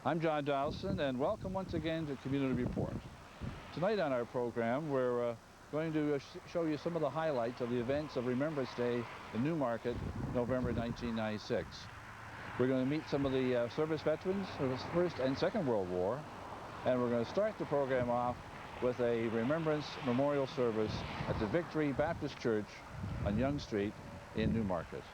I'm John Dowson, and welcome once again to Community Report. Tonight on our program, we're going to show you some of the highlights of the events of Remembrance Day in Newmarket, November 1996. We're going to meet some of the service veterans of the First and Second World War, and we're going to start the program off with a Remembrance Memorial Service at the Victory Baptist Church on Yonge Street in Newmarket.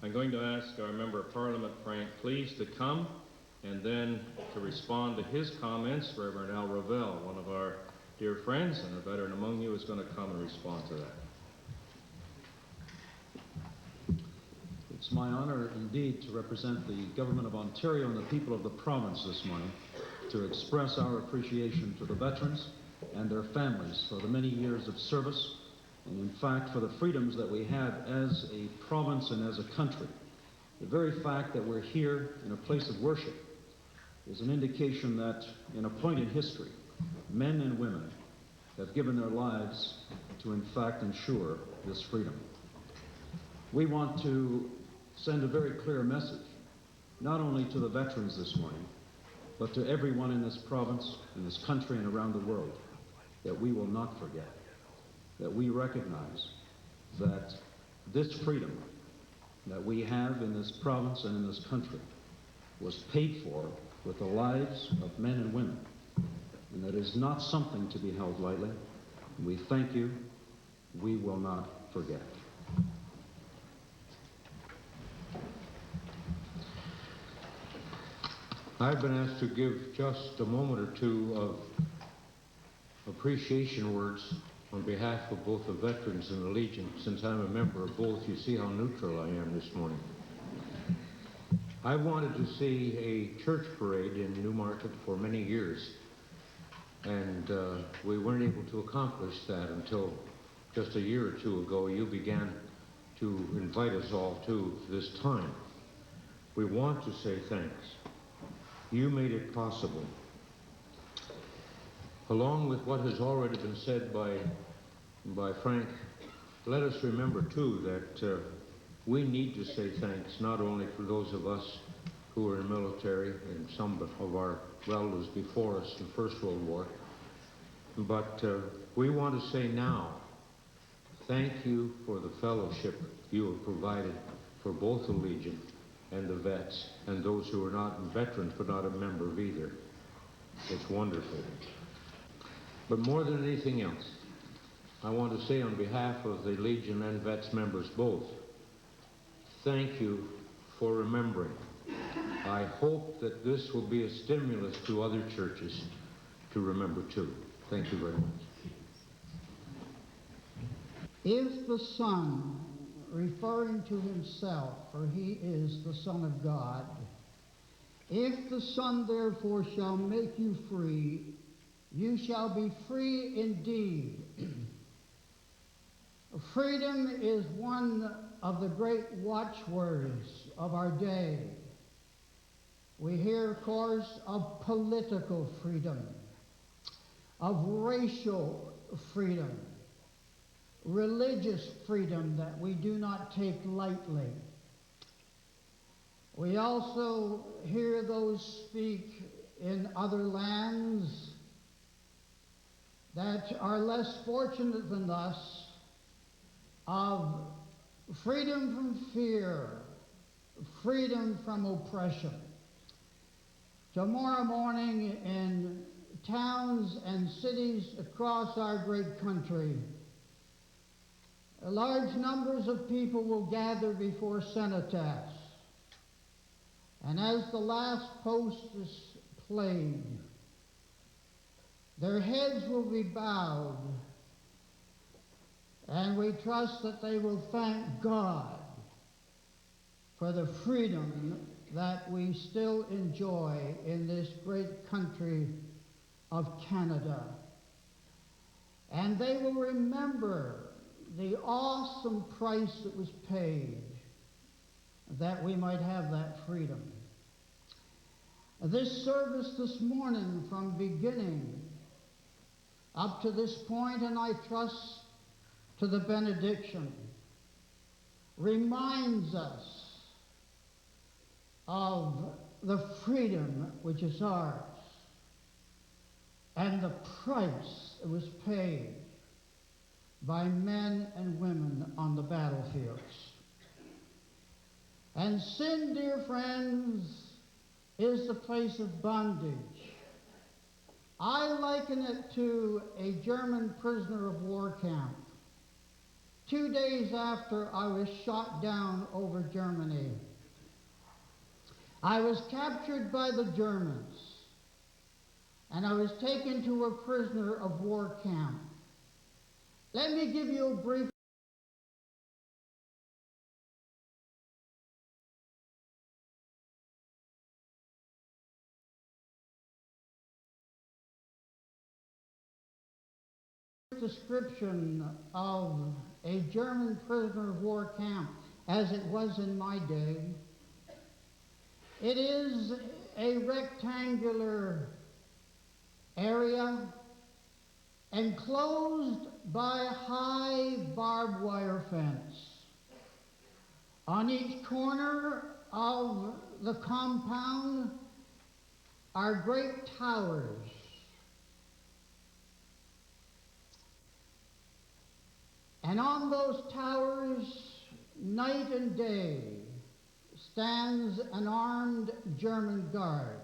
I'm going to ask our Member of Parliament, Frank, please, to come, and then to respond to his comments. Reverend Al Ravel, one of our dear friends and a veteran among you, is going to come and respond to that. It's my honor indeed to represent the Government of Ontario and the people of the province this morning to express our appreciation to the veterans and their families for the many years of service, and in fact for the freedoms that we have as a province and as a country. The very fact that we're here in a place of worship is an indication that in a point in history, men and women have given their lives to in fact ensure this freedom. We want to send a very clear message, not only to the veterans this morning, but to everyone in this province, in this country, and around the world, that we will not forget, that we recognize that this freedom that we have in this province and in this country was paid for with the lives of men and women, and that is not something to be held lightly. We thank you. We will not forget. I've been asked to give just a moment or two of appreciation words on behalf of both the veterans and the Legion. Since I'm a member of both, you see how neutral I am this morning. I wanted to see a church parade in Newmarket for many years, and we weren't able to accomplish that until just a year or two ago. You began to invite us all to this time. We want to say thanks. You made it possible. Along with what has already been said by Frank, let us remember too that we need to say thanks not only for those of us who were in the military and some of our relatives before us in the First World War, but we want to say now, thank you for the fellowship you have provided for both the Legion and the vets and those who are not veterans but not a member of either. It's wonderful. But more than anything else, I want to say on behalf of the Legion and Vets members both, thank you for remembering. I hope that this will be a stimulus to other churches to remember too. Thank you very much. If the Son, referring to himself, for he is the Son of God, if the Son therefore shall make you free, you shall be free indeed. Freedom is one of the great watchwords of our day. We hear, of course, of political freedom, of racial freedom, religious freedom that we do not take lightly. We also hear those speak in other lands that are less fortunate than us of freedom from fear, freedom from oppression. Tomorrow morning in towns and cities across our great country, large numbers of people will gather before cenotaphs. And as the last post is played, their heads will be bowed, and we trust that they will thank God for the freedom that we still enjoy in this great country of Canada. And they will remember the awesome price that was paid that we might have that freedom. This service this morning, from beginning up to this point, and I trust to the benediction, reminds us of the freedom which is ours and the price that was paid by men and women on the battlefields. And sin, dear friends, is the place of bondage. I liken it to a German prisoner of war camp. 2 days after I was shot down over Germany, I was captured by the Germans, and I was taken to a prisoner of war camp. Let me give you a brief description of a German prisoner of war camp as it was in my day. It is a rectangular area enclosed by a high barbed wire fence. On each corner of the compound are great towers. And on those towers, night and day, stands an armed German guard.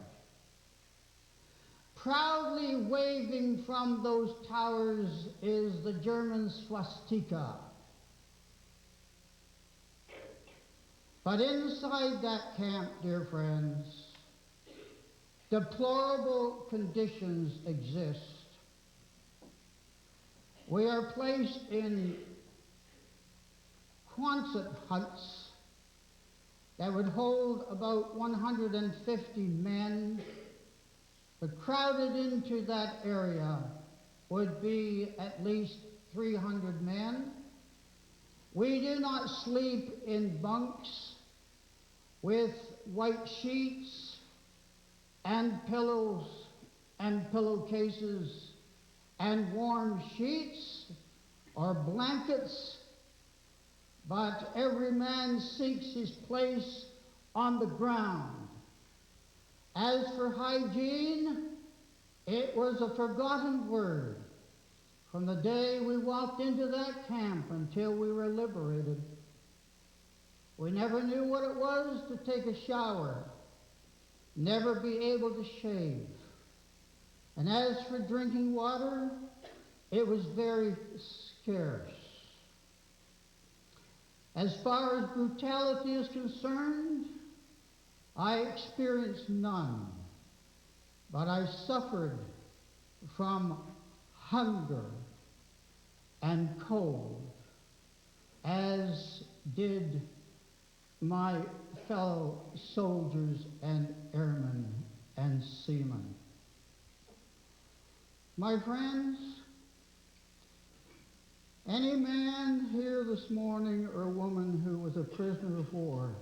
Proudly waving from those towers is the German swastika. But inside that camp, dear friends, deplorable conditions exist. We are placed in Quonset huts that would hold about 150 men, but crowded into that area would be at least 300 men. We do not sleep in bunks with white sheets and pillows and pillowcases and warm sheets or blankets, but every man seeks his place on the ground. As for hygiene, it was a forgotten word from the day we walked into that camp until we were liberated. We never knew what it was to take a shower, never be able to shave. And as for drinking water, it was very scarce. As far as brutality is concerned, I experienced none, but I suffered from hunger and cold, as did my fellow soldiers and airmen and seamen. My friends, Any man here this morning or woman who was a prisoner of war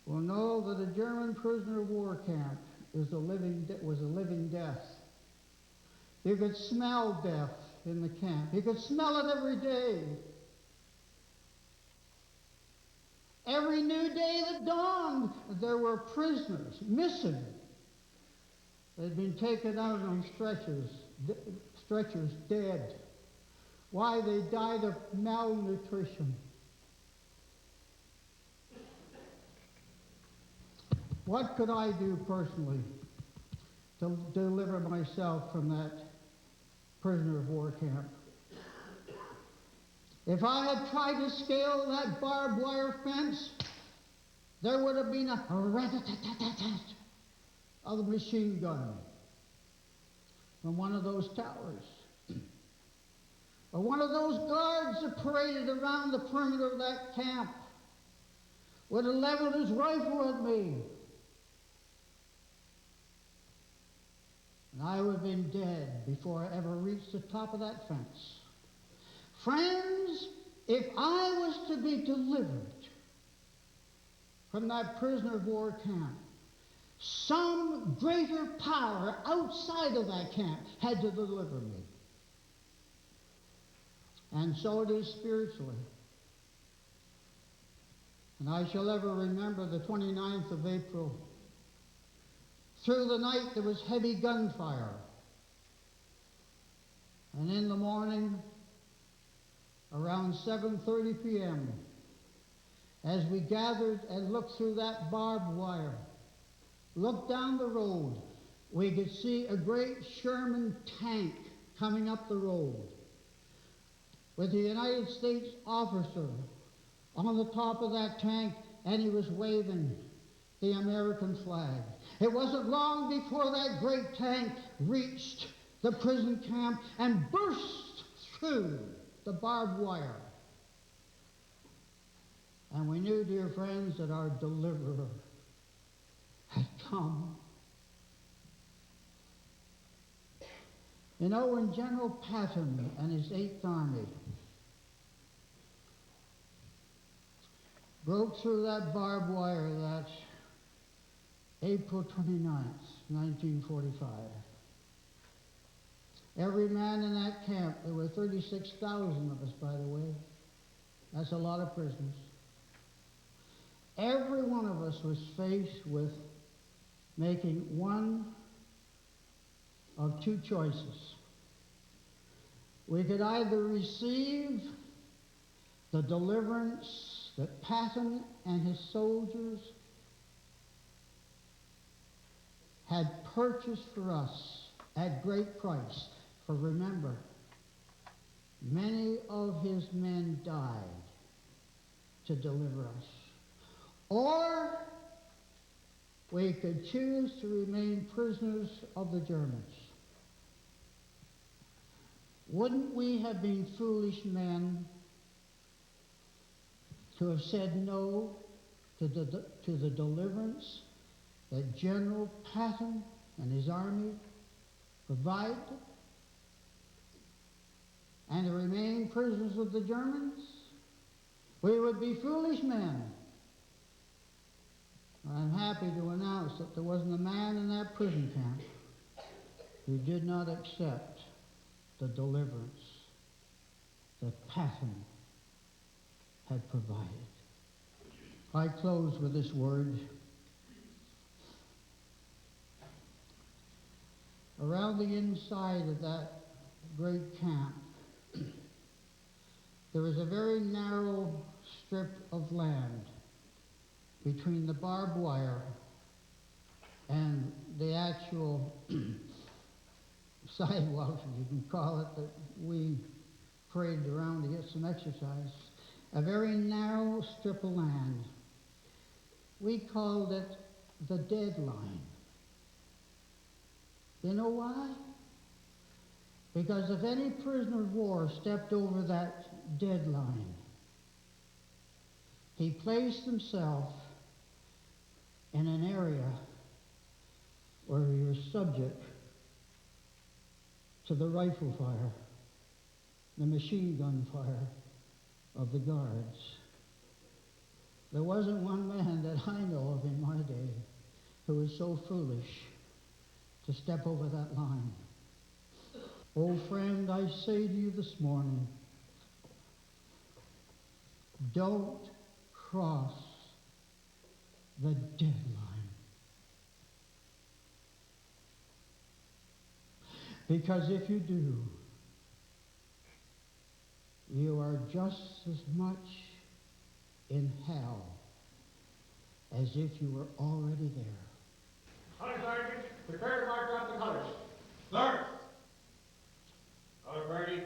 will know that a German prisoner of war camp was a living death. You could smell death in the camp. You could smell it every day. Every new day that dawned, there were prisoners missing. They'd been taken out on stretchers dead. Why? They died of malnutrition. What could I do personally to deliver myself from that prisoner of war camp? If I had tried to scale that barbed wire fence, there would have been a rat-a-tat-tat-tat of the machine gun from one of those towers. Or one of those guards that paraded around the perimeter of that camp would have leveled his rifle at me. And I would have been dead before I ever reached the top of that fence. Friends, if I was to be delivered from that prisoner of war camp, some greater power outside of that camp had to deliver me. And so it is spiritually. And I shall ever remember the 29th of April. Through the night there was heavy gunfire. And in the morning, around 7:30 p.m., as we gathered and looked through that barbed wire, looked down the road, we could see a great Sherman tank coming up the road with the United States officer on the top of that tank, and he was waving the American flag. It wasn't long before that great tank reached the prison camp and burst through the barbed wire. And we knew, dear friends, that our deliverer had come. You know, when General Patton and his 8th Army broke through that barbed wire that April 29th, 1945, every man in that camp, there were 36,000 of us, by the way. That's a lot of prisoners. Every one of us was faced with making one of two choices. We could either receive the deliverance that Patton and his soldiers had purchased for us at great price. For remember, many of his men died to deliver us. Or we could choose to remain prisoners of the Germans. Wouldn't we have been foolish men to have said no to the deliverance that General Patton and his army provided, and to remain prisoners of the Germans? We would be foolish men. I'm happy to announce that there wasn't a man in that prison camp who did not accept the deliverance that Patton had provided. I close with this word. Around the inside of that great camp, there was a very narrow strip of land between the barbed wire and the actual sidewalk, if you can call it, that we paraded around to get some exercise. A very narrow strip of land. We called it the deadline. You know why? Because if any prisoner of war stepped over that deadline, he placed himself in an area where he was subject to the rifle fire the machine gun fire of the guards. There wasn't one man that I know of in my day who was so foolish to step over that line. Oh, friend, I say to you this morning, don't cross the deadline. Because if you do, you are just as much in hell as if you were already there. Honor Sergeant, prepare to march out the colors. Sir! All ready?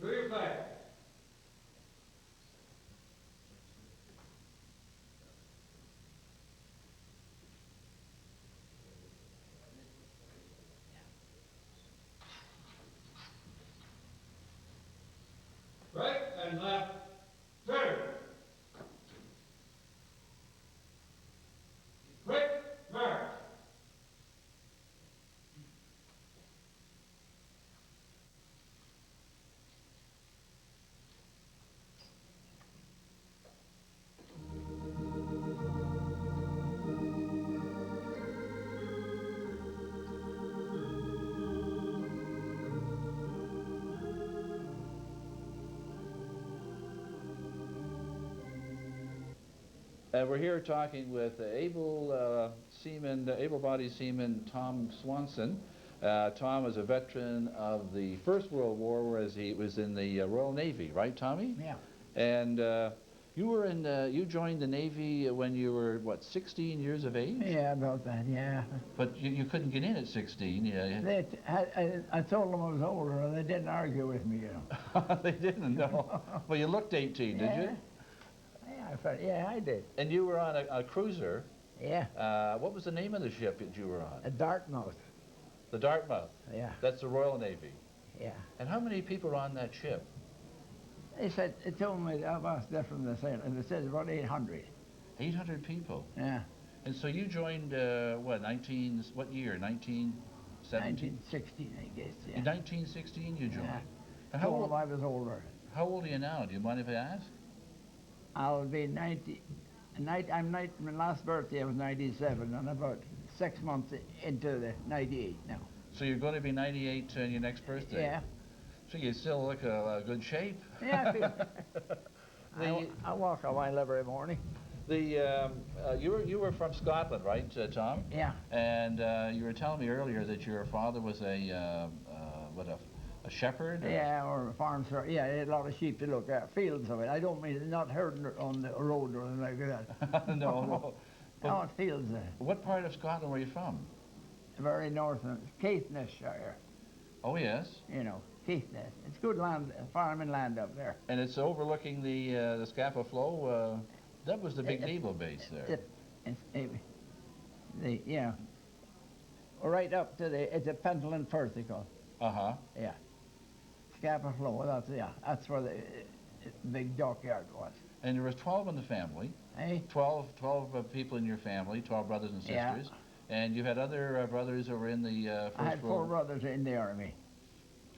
To your flag. Right and left, turn. Quick march. We're here talking with able-bodied seaman Tom Swanson. Tom is a veteran of the First World War, whereas he was in the Royal Navy, right, Tommy? Yeah. And you joined the Navy when you were, what, 16 years of age? Yeah, about that, yeah. But you couldn't get in at 16. Yeah. I told them I was older, and they didn't argue with me, you know. They didn't, no. Well, you looked 18, did you? Yeah, I did. And you were on a cruiser. Yeah. What was the name of the ship that you were on? A Dartmouth. The Dartmouth. Yeah. That's the Royal Navy. Yeah. And how many people were on that ship? They told me I was different than they said, and they said about 800. 800 people. Yeah. And so you joined, what year? 1917? 1916, I guess, yeah. In 1916 you joined? Yeah. And Told them I was older. How old are you now? Do you mind if I ask? I'll be 90. My last birthday I was 97, and about 6 months into the 98 now. So you're going to be 98 in your next birthday? Yeah. So you still look a good shape? Yeah, I walk a while every morning. You were from Scotland, right, Tom? Yeah. And you were telling me earlier that your father was a shepherd? Yeah, or a farm. Yeah, he had a lot of sheep to look at, fields of it. I don't mean not herding on the road or anything like that. No. No, fields. What part of Scotland were you from? Very north of Caithnessshire. Oh, yes. You know, Caithness. It's good land, farming land up there. And it's overlooking the Scapa Flow. That was the big naval base there. Yeah. Right up to it's a Pentland Firth, they call it. Uh-huh. Yeah. Scapa Flow, that's where the big dockyard was. And there was 12 in the family. Eh? 12 people in your family, 12 brothers and sisters. Yeah. And you had other brothers who were in the First World War? I had 4 brothers in the army.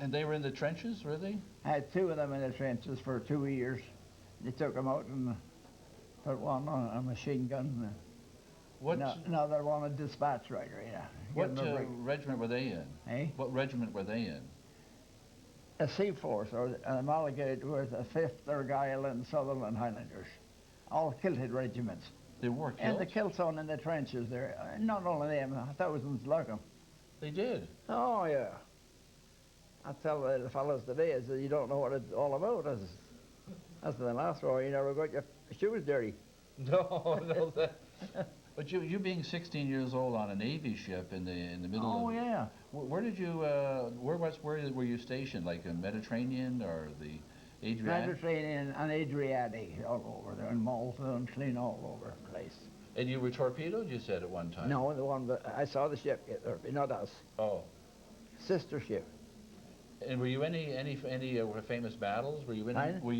And they were in the trenches, were they? I had 2 of them in the trenches for 2 years. They took them out and put one on a machine gun. Another one a dispatch rider, yeah. What regiment were they in? Eh? What regiment were they in? A sea force, or amalgamated with the 5th Argyll and Sutherland Highlanders. All kilted regiments. They wore kilts? And the kilts on in the trenches there. Not only them, thousands like them. They did? Oh, yeah. I tell the fellows today, I said, you don't know what it's all about. That's the last war, you never got your shoes dirty. No. But you being 16 years old on a Navy ship in the middle of... Oh, yeah. Where did you, where were you stationed? Like in Mediterranean or the Adriatic? Mediterranean and Adriatic, all over there, and Malta and clean all over the place. And you were torpedoed, you said, at one time? No, the one that I saw the ship get there, not us. Oh. Sister ship. And were you any famous battles? Were you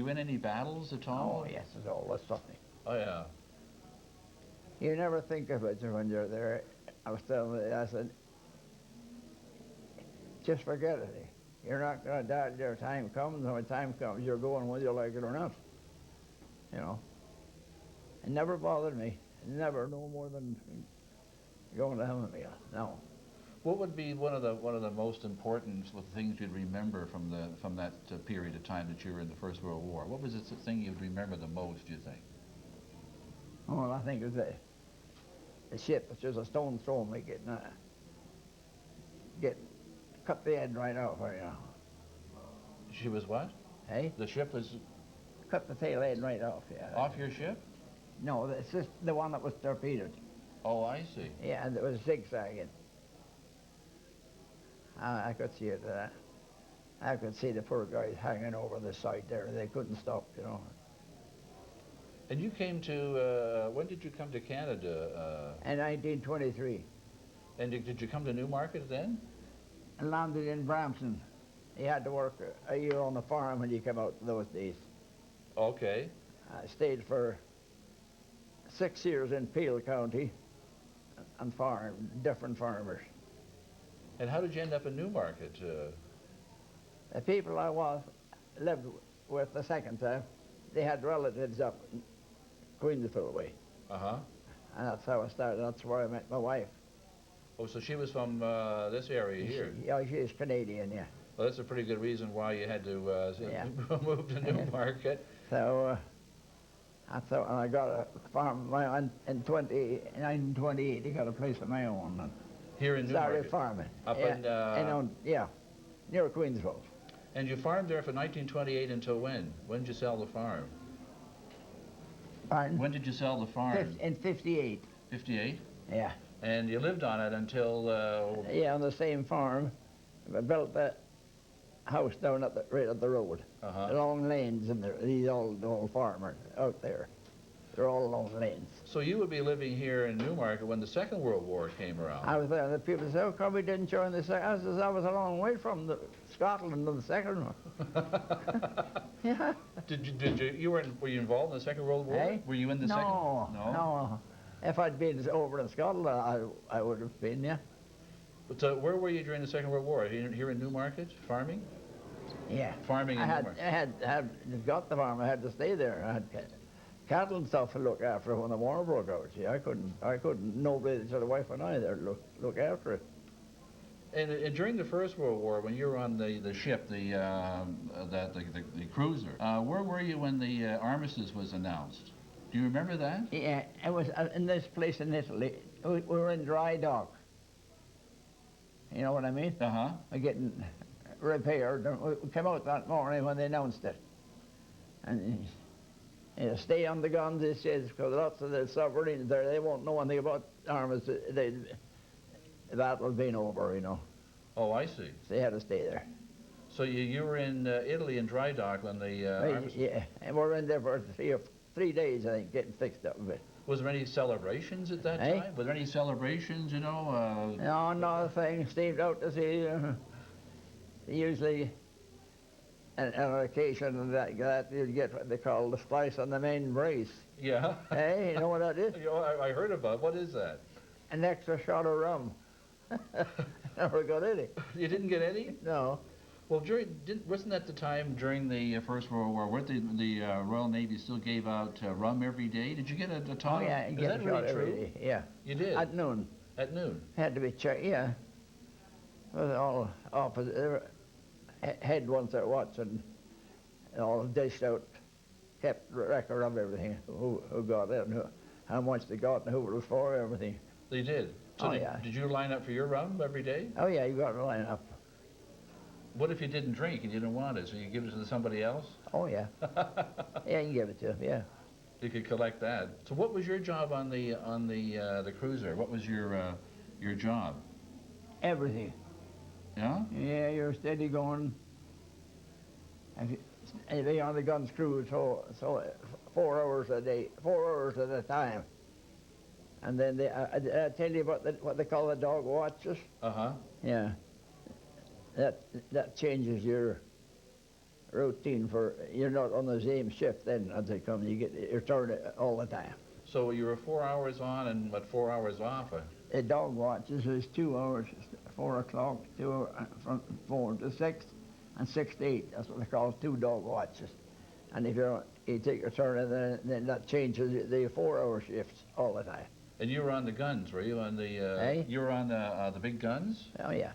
in any battles at all? Oh, yes, it's all that's something. Oh, yeah. You never think of it when you're there. I was telling you, I said, just forget it. You're not going to die till your time comes, and when time comes, you're going whether you like it or not. You know. It never bothered me. Never, no more than going to heaven. No. What would be one of the most important things you'd remember from that period of time that you were in the First World War? What was the thing you'd remember the most, do you think? Well, I think it was the ship. It's just a stone's throw me get cut the head right off her, you know. She was what? Hey? The ship was Cut the tail end right off, yeah. off your ship? No, it's just the one that was torpedoed. Oh, I see. Yeah, and it was zigzagging. I could see it. I could see the poor guys hanging over the side there. They couldn't stop, you know. And you came to, when did you come to Canada? In 1923. And did you come to Newmarket then? And landed in Brampton. He had to work a year on the farm when he came out those days. Okay. I stayed for 6 years in Peel County and different farmers. And how did you end up in Newmarket? The people I lived with the second time, they had relatives up in Queensville way. Uh-huh. And that's how I started. That's where I met my wife. Oh, so she was from this area here? Yeah, she's Canadian, yeah. Well, that's a pretty good reason why you had to Yeah. move to Newmarket. So I got a farm in 1928. I got a place of my own. Here in Started Newmarket? farming. Up yeah, in, near Queensville. And you farmed there from 1928 until when? When did you sell the farm? Pardon? When did you sell the farm? In 58. 58? Yeah. And you lived on it until... Yeah, on the same farm. I built the house down right at the road. Uh-huh. Long lanes, and these old farmers out there. They're all long lanes. So you would be living here in Newmarket when the Second World War came around? I was there, and the people said, "How come we didn't join the second?" I said, "I was a long way from Scotland to the second one." Yeah. Were you involved in the Second World War? Hey? Were you in the second? No. If I'd been over in Scotland, I would have been, yeah. But where were you during the Second World War? Here in Newmarket, farming? Yeah. Farming in Newmarket. I had got the farm. I had to stay there. I had cattle and stuff to look after when the war broke out. See, I couldn't. Nobody, so the wife and I there look after it. And during the First World War, when you were on the ship, the cruiser, where were you when the armistice was announced? Do you remember that? Yeah, it was in this place in Italy. We were in dry dock. You know what I mean? Uh-huh. We're getting repaired. We came out that morning when they announced it. And stay on the guns, it says, because lots of the submarines there, they won't know anything about arms. The battle being over, you know. Oh, I see. So they had to stay there. So you were in Italy in dry dock when the armistice... Yeah, and we were in there for 3 days, I think, getting fixed up a bit. Was there any celebrations at that time? Were there any celebrations, you know? No, nothing. Stayed out to see. Usually, on occasion and that you'd get what they call the splice on the main brace. Yeah. Hey, you know what that is? You know, I heard about it. What is that? An extra shot of rum. Never got any. You didn't get any? No. Well, wasn't that the time during the First World War where the Royal Navy still gave out rum every day? Did you get a ton? Oh, yeah, you is get that a really shot true? every day. Yeah. You did? At noon. At noon? Had to be checked, yeah. It was all opposite. They were head once at watch and all dished out, kept record of everything, who got it and how much they got and who it was for, everything. They did? So did you line up for your rum every day? Oh, yeah, you got to line up. What if you didn't drink and you didn't want it? So you give it to somebody else? Oh, yeah. Yeah, you can give it to him, yeah. You could collect that. So what was your job on the cruiser? What was your job? Everything. Yeah? Yeah, you're steady going. If you be on the gun's crew, so 4 hours a day, 4 hours at a time. And then I tell you about what they call the dog watches. Uh-huh. Yeah. That changes your routine for, you're not on the same shift then as they come, you get your turn all the time. So you were 4 hours on and 4 hours off? The dog watches is 2 hours, 4 o'clock, from 4 to 6, and 6 to 8. That's what they call 2 dog watches. And if you take your turn, and then that changes the 4-hour shifts all the time. And you were on the guns, were you? On the Hey? You were on the big guns? Oh, yeah.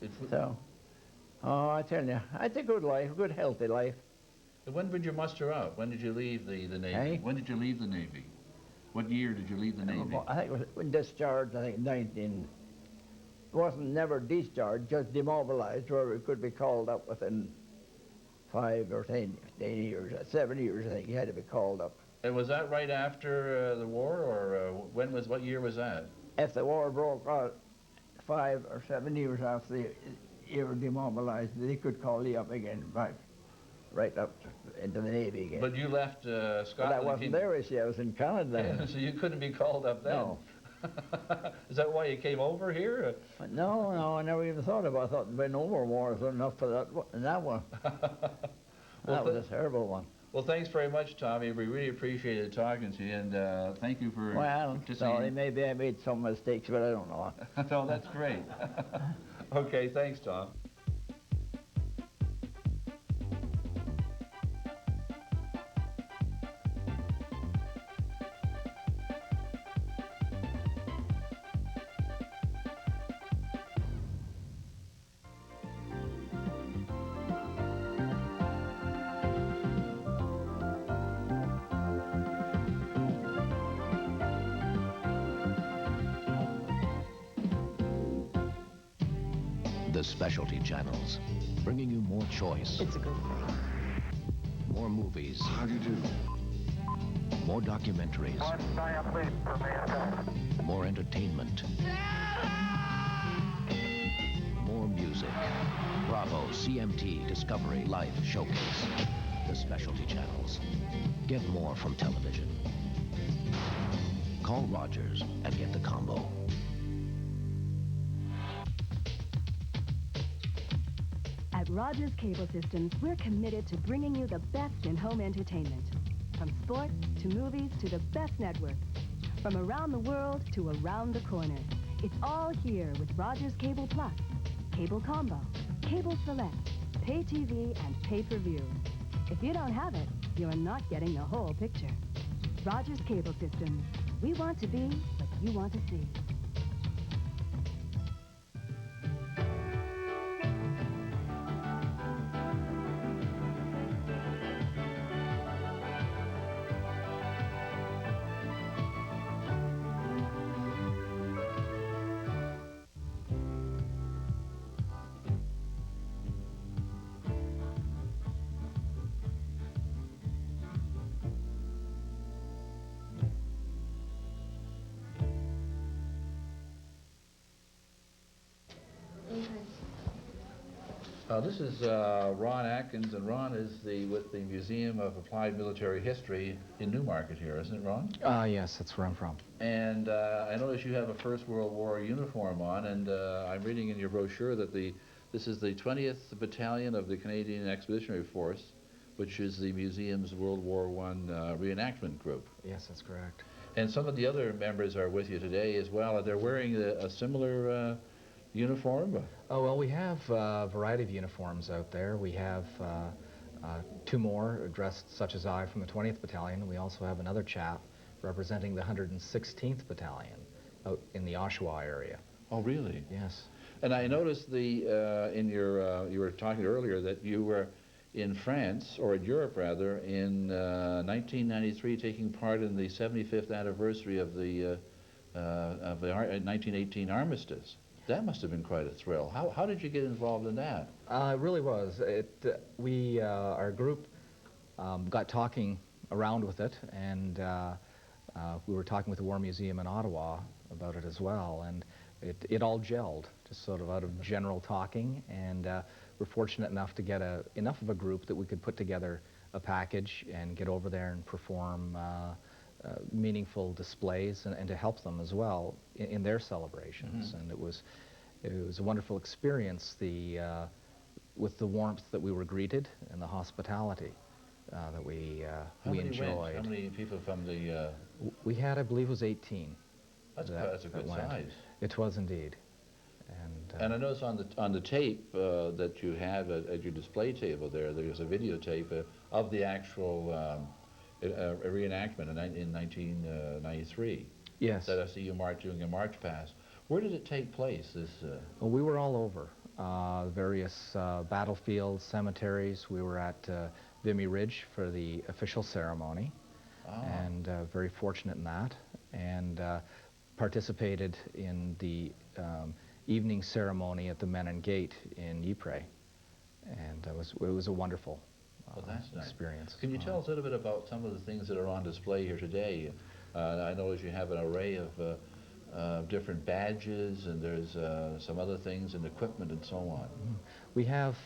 It, So, oh, I tell you, I had a good life, good healthy life. when did you muster out? When did you leave the Navy? Hey? When did you leave the Navy? What year did you leave the Navy? I think it was discharged, I think 19. Wasn't never discharged, just demobilized, where it could be called up within 5 or 10 years, 7 years, I think, you had to be called up. And was that right after the war, or what year was that? If the war broke out 5 or 7 years after you were demobilized, they could call you up again, right up into the Navy again. But you left Scotland. But I wasn't there, you see, I was in Canada. Yeah, so you couldn't be called up then? No. Is that why you came over here? But no, I never even thought about it. I thought there'd be no more wars enough for that one. That was a terrible one. Well, thanks very much, Tommy. We really appreciated talking to you, and thank you for Well, participating. sorry, maybe I made some mistakes, but I don't know. No, that's great. Okay, thanks, Tom. The specialty channels, bringing you more choice. It's a good thing. More movies. How do you do? More documentaries. More entertainment. More music. Bravo, CMT, Discovery, Life, Showcase. The specialty channels. Get more from television. Call Rogers and get the combo. At Rogers Cable Systems, we're committed to bringing you the best in home entertainment. From sports to movies to the best networks. From around the world to around the corner. It's all here with Rogers Cable Plus, Cable Combo, Cable Select, Pay TV, and Pay-Per-View. If you don't have it, you're not getting the whole picture. Rogers Cable Systems. We want to be what you want to see. This is Ron Atkins, and Ron is with the Museum of Applied Military History in Newmarket here, isn't it, Ron? Yes, that's where I'm from. And I notice you have a First World War uniform on, and I'm reading in your brochure that this is the 20th Battalion of the Canadian Expeditionary Force, which is the museum's World War I reenactment group. Yes, that's correct. And some of the other members are with you today as well. They're wearing a similar uniform? Oh, well, we have a variety of uniforms out there. We have 2 more dressed such as I from the 20th Battalion. We also have another chap representing the 116th Battalion out in the Oshawa area. Oh, really? Yes. And I noticed in your, you were talking earlier that you were in France, or in Europe rather, in 1993 taking part in the 75th anniversary of the 1918 armistice. That must have been quite a thrill. How did you get involved in that? It really was. Our group got talking around with it, and we were talking with the War Museum in Ottawa about it as well, and it all gelled, just sort of out of general talking, and we're fortunate enough to get enough of a group that we could put together a package and get over there and perform meaningful displays and to help them as well in their celebrations. Mm-hmm. And it was a wonderful experience with the warmth that we were greeted and the hospitality that we enjoyed. How many people from the... We had, I believe, it was 18. That's a good size. It was indeed. And And I notice on the tape that you have at your display table there's a videotape of the actual reenactment in 1993. Yes. That I see you doing a march past. Where did it take place? Well, we were all over various battlefields, cemeteries. We were at Vimy Ridge for the official ceremony, and very fortunate in that, and participated in the evening ceremony at the Menin Gate in Ypres, and it was a wonderful experience. Can you tell us a little bit about some of the things that are on display here today? I notice you have an array of different badges, and there's some other things and equipment and so on. We have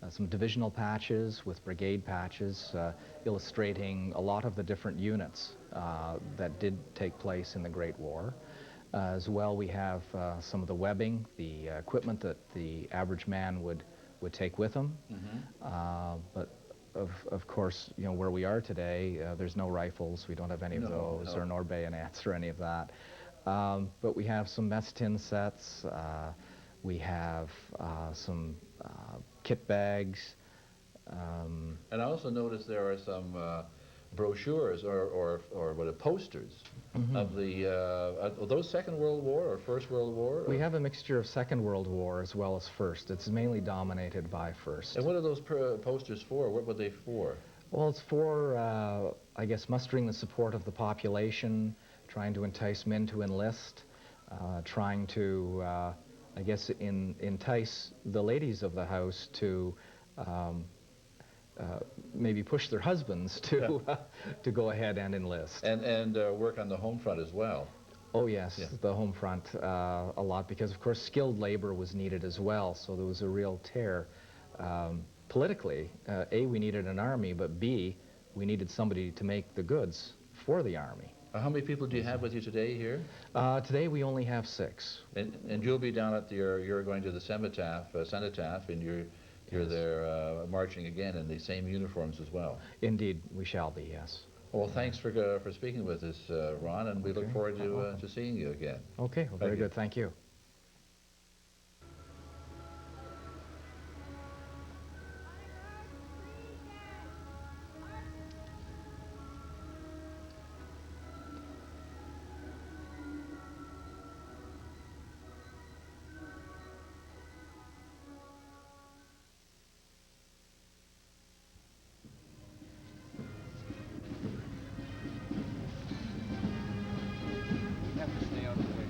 some divisional patches with brigade patches illustrating a lot of the different units that did take place in the Great War. As well, we have some of the webbing, the equipment that the average man would take with him. But of course, you know, where we are today, there's no rifles. We don't have any of those, or nor bayonets or any of that. But we have some mess tin sets. We have some kit bags. And I also noticed there are some brochures or what posters of the are those Second World War or First World War? We have a mixture of Second World War as well as First. It's mainly dominated by First. And what are those posters for? What were they for? Well, it's for I guess mustering the support of the population, trying to entice men to enlist, trying to I guess entice the ladies of the house to maybe push their husbands to to go ahead and enlist. And work on the home front as well. Oh yes, the home front a lot, because of course skilled labor was needed as well, so there was a real tear. Politically, A, we needed an army, but B, we needed somebody to make the goods for the army. How many people do you have with you today here? Today we only have 6. And you'll be down at you're going to the cenotaph, and you're there marching again in the same uniforms as well. Indeed, we shall be, yes. Well, thanks for speaking with us, Ron, and we look forward to seeing you again. Okay, well, very good, thank you. Have to stay out of the way.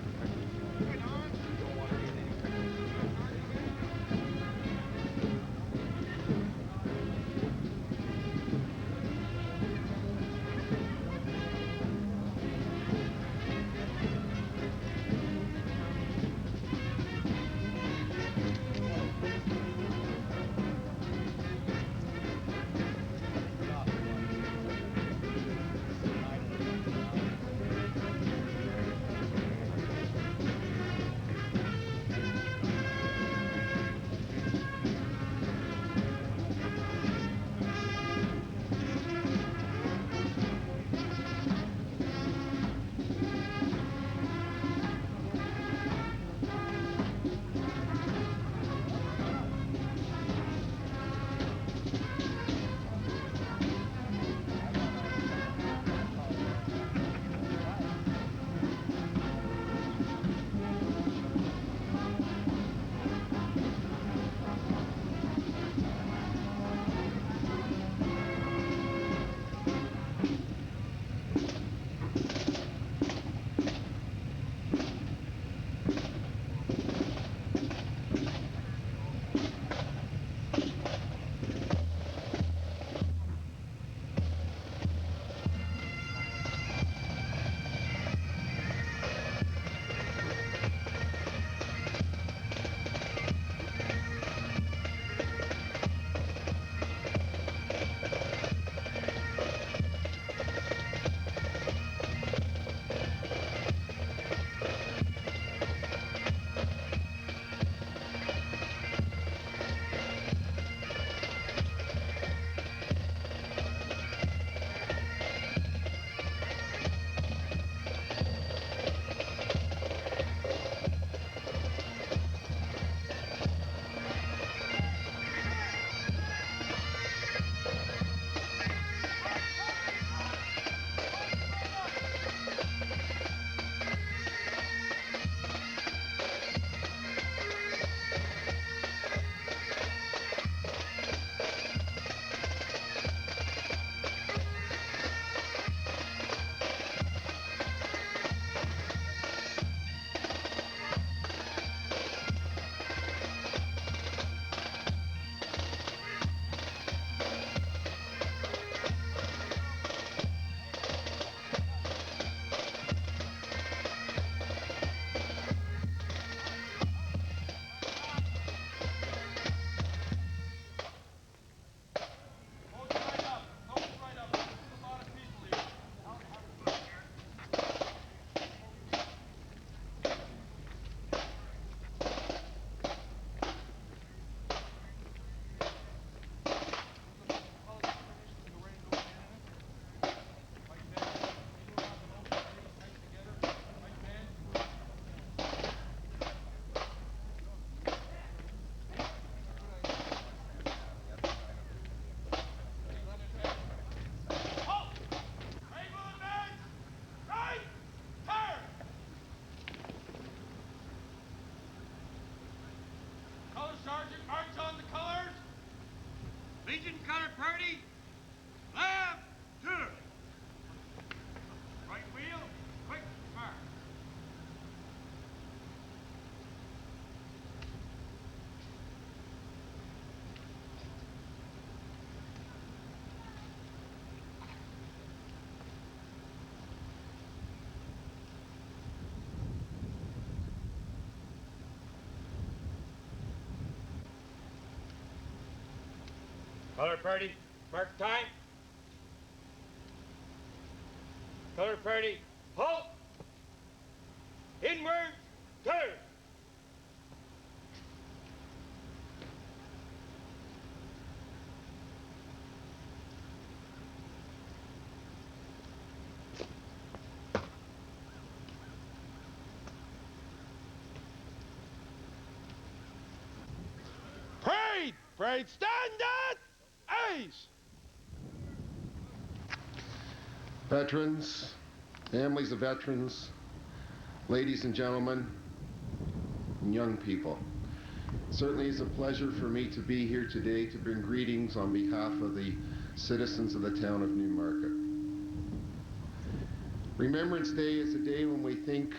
Purdy. Left, turn. Right wheel, quick mark. Color Purdy, mark time. Color Purdy, halt. Inward, turn. Parade! Parade, stand at A's! Veterans, families of veterans, ladies and gentlemen, and young people. It certainly is a pleasure for me to be here today to bring greetings on behalf of the citizens of the town of Newmarket. Remembrance Day is a day when we think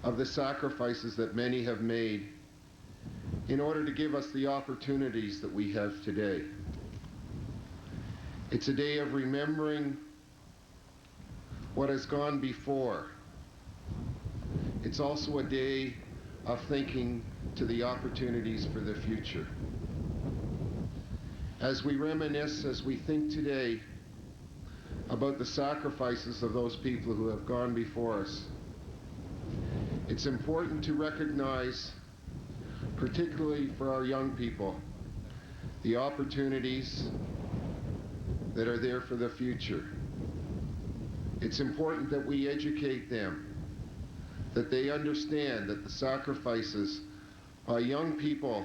of the sacrifices that many have made in order to give us the opportunities that we have today. It's a day of remembering what has gone before. It's also a day of thinking to the opportunities for the future. As we reminisce, as we think today about the sacrifices of those people who have gone before us, it's important to recognize, particularly for our young people, the opportunities that are there for the future. It's important that we educate them, that they understand that the sacrifices by young people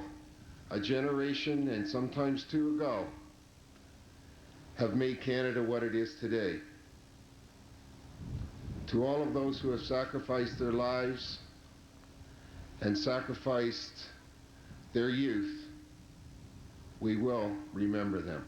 a generation and sometimes two ago have made Canada what it is today. To all of those who have sacrificed their lives and sacrificed their youth, we will remember them.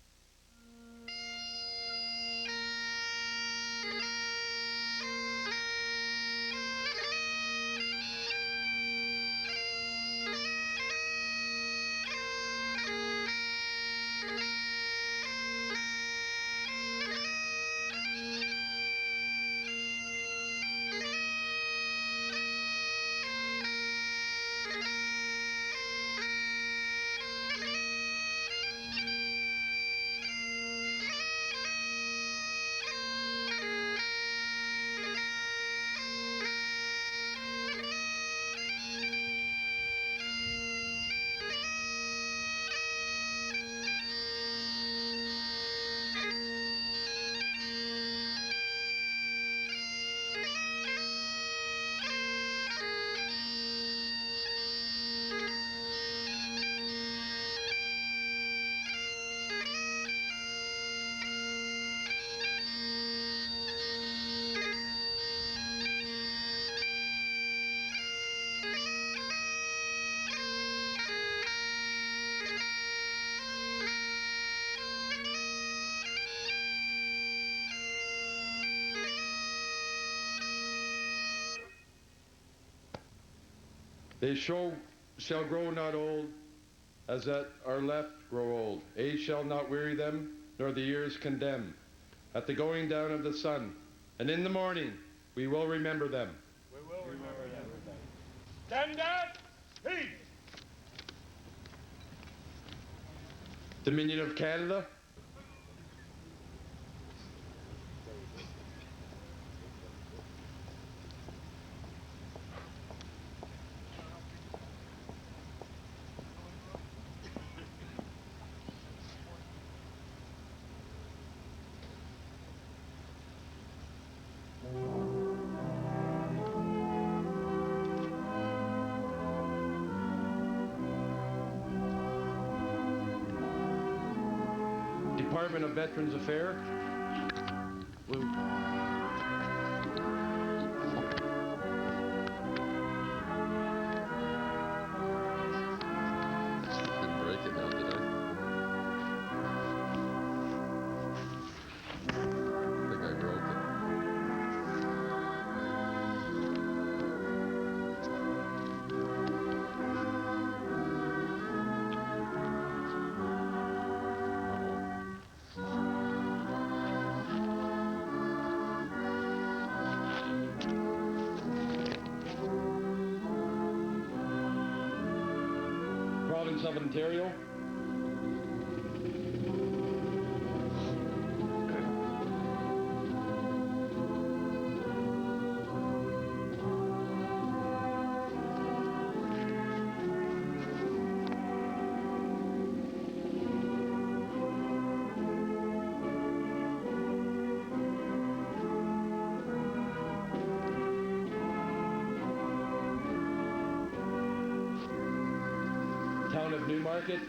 They shall grow not old, as that are left grow old. Age shall not weary them, nor the years condemn. At the going down of the sun, and in the morning, we will remember them. We will remember them. Stand at peace! Dominion of Canada. Department of Veterans Affairs. Blue. Didn't break it now, did I? Province of Ontario. Town of Newmarket.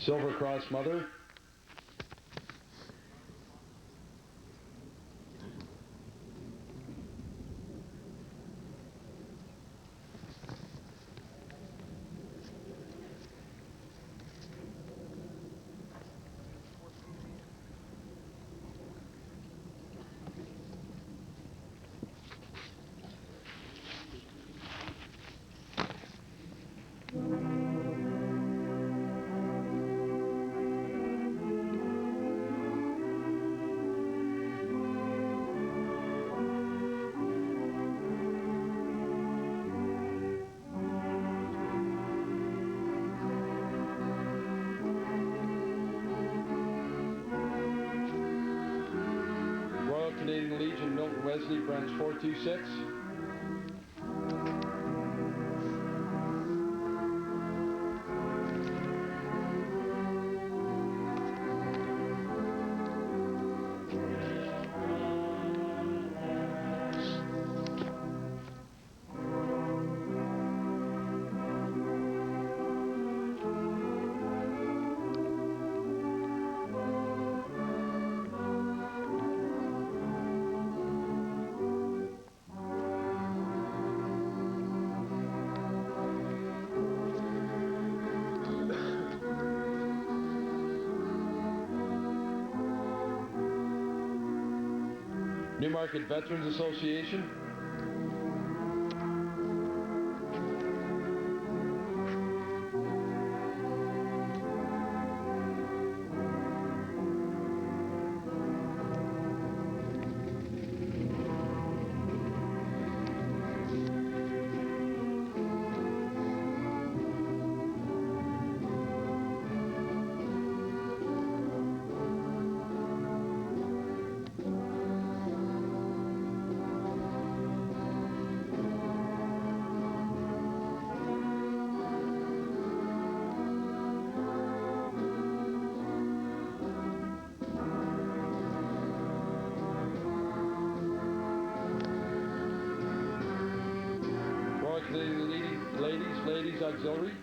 Silver Cross Mother. Canadian Legion, Milton Wesley, branch 426. Newmarket Veterans Association. Ladies Auxiliary.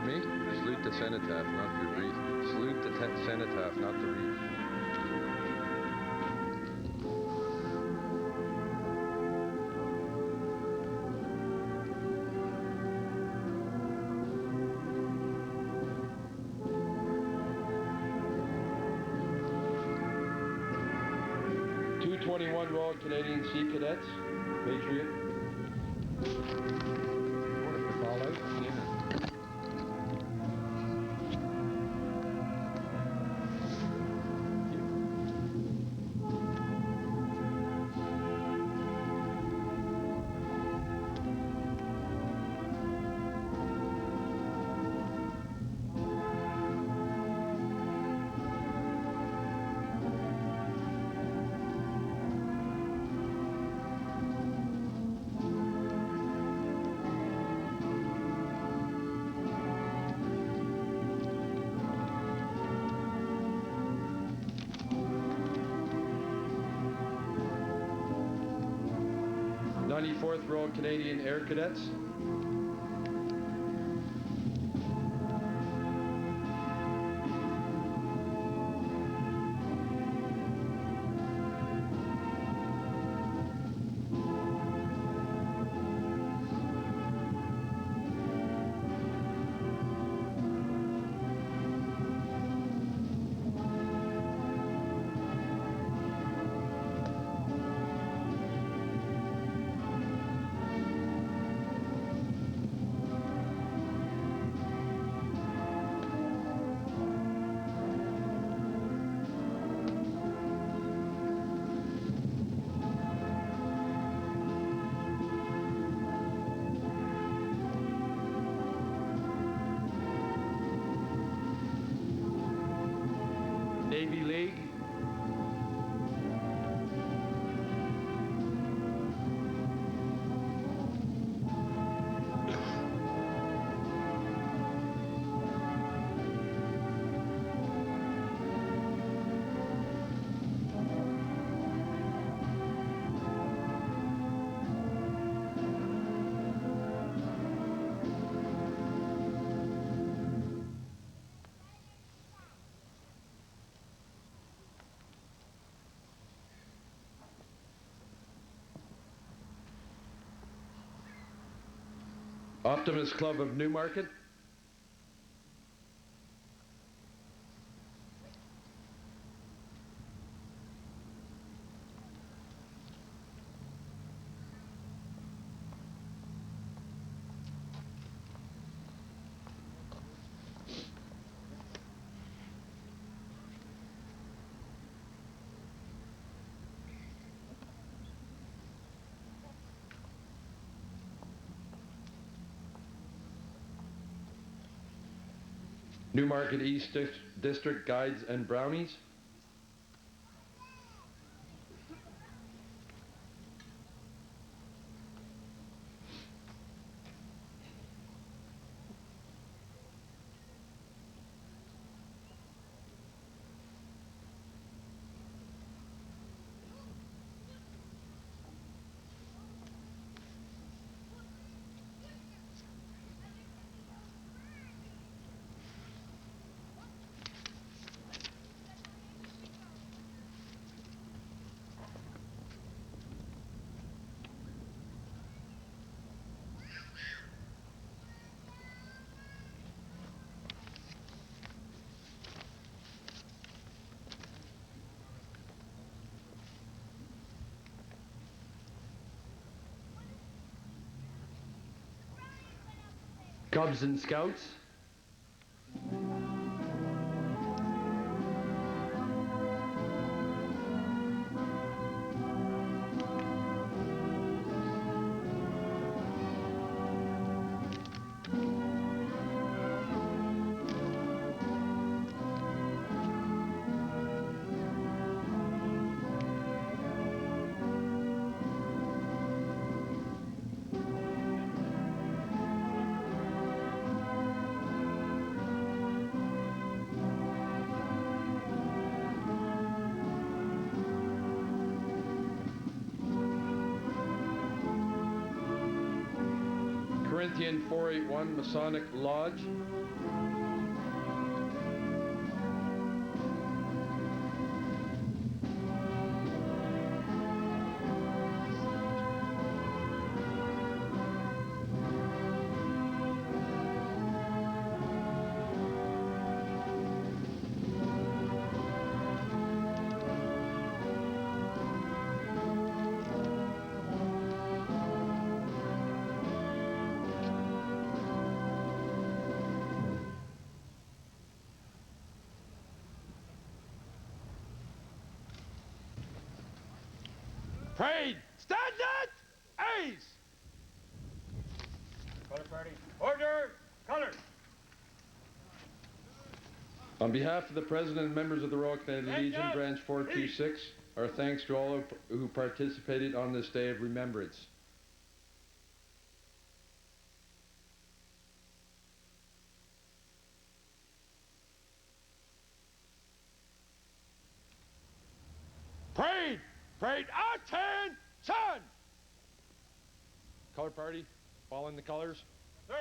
Me? Salute the cenotaph, not the wreath. Salute the cenotaph, not the wreath. .221 Royal Canadian Sea Cadets, Patriot. What if they fall out? Yeah. 94th Royal Canadian Air Cadets, Navy League, Optimist Club of Newmarket, Newmarket East District Guides and Brownies, Cubs and Scouts, Corinthian 481 Masonic Lodge, Parade! Stand at A's! Color party. Order! Colors! On behalf of the President and members of the Royal Canadian Legion, Branch 426, our thanks to all who participated on this day of remembrance. Parade! Parade! Attention! Color party, following the colors. Sir.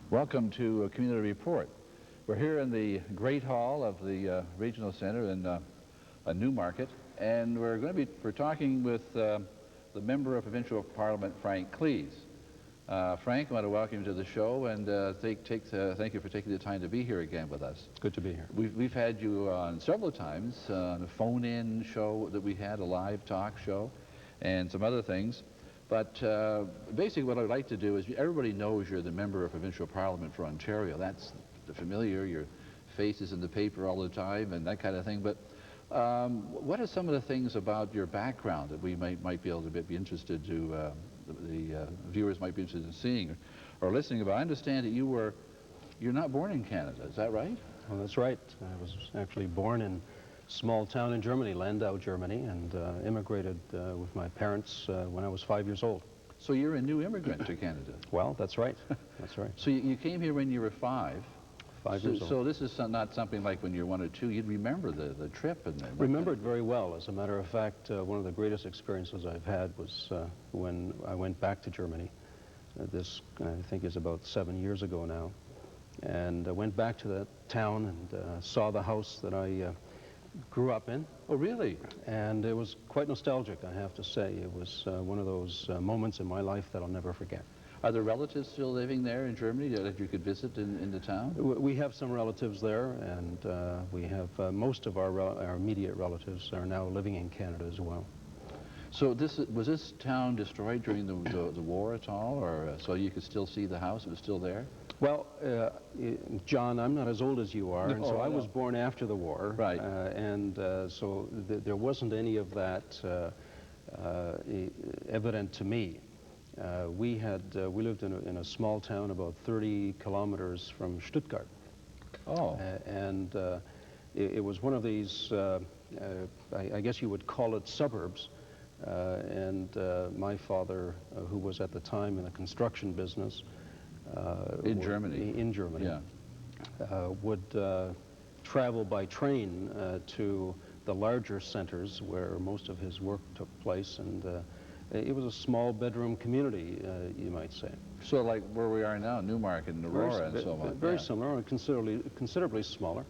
Welcome to Community Report. We're here in the Great Hall of the Regional Center in Newmarket, and we're talking with the Member of Provincial Parliament, Frank Cleese. Frank, I want to welcome you to the show, and thank you for taking the time to be here again with us. Good to be here. We've had you on several times on a phone-in show that we had, a live talk show, and some other things. But basically what I'd like to do is, everybody knows you're the Member of Provincial Parliament for Ontario. That's familiar. Your face is in the paper all the time and that kind of thing. But what are some of the things about your background that we might be able to be interested to, the viewers might be interested in seeing or listening about? I understand that you're not born in Canada, is that right? Well, that's right. I was actually born in a small town in Germany, Landau, Germany, and immigrated with my parents when I was 5 years old. So you're a new immigrant to Canada? Well, that's right. That's right. So you came here when you were 5 years old. So this is not something like when you're 1 or 2. You'd remember the trip and remember it very well. As a matter of fact, one of the greatest experiences I've had was when I went back to Germany. This, I think, is about 7 years ago now. And I went back to that town and saw the house that I grew up in. Oh, really? And it was quite nostalgic, I have to say. It was one of those moments in my life that I'll never forget. Are there relatives still living there in Germany that you could visit in the town? We have some relatives there, and we have most of our immediate relatives are now living in Canada as well. So was this town destroyed during the war at all, or so you could still see the house? It was still there? Well, John, I'm not as old as you are, No, and so I was no. born after the war. Right. So there wasn't any of that evident to me. We lived in a small town about 30 kilometers from Stuttgart. Oh. And it was one of these, I guess you would call it suburbs. My father, who was at the time in the construction business, in Germany, yeah. Would travel by train to the larger centers where most of his work took place, and it was a small bedroom community, you might say. So like where we are now, Newmarket and Aurora and so on. Very similar, and considerably smaller.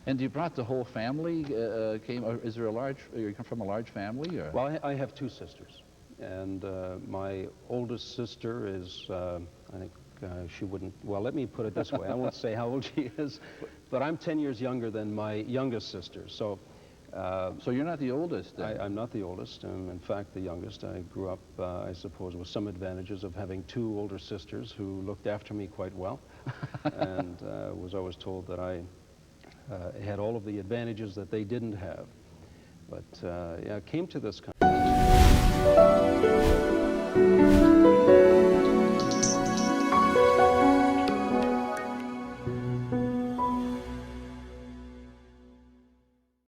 And you brought the whole family? Is there you come from a large family? Or? Well, I have two sisters, and my oldest sister is, I think she wouldn't, well, let me put it this way. I won't say how old she is, but I'm 10 years younger than my youngest sister. So you're not the oldest then? I'm not the oldest. I'm, in fact, the youngest. I grew up, I suppose, with some advantages of having two older sisters who looked after me quite well, and was always told that I had all of the advantages that they didn't have. But yeah, I came to this country.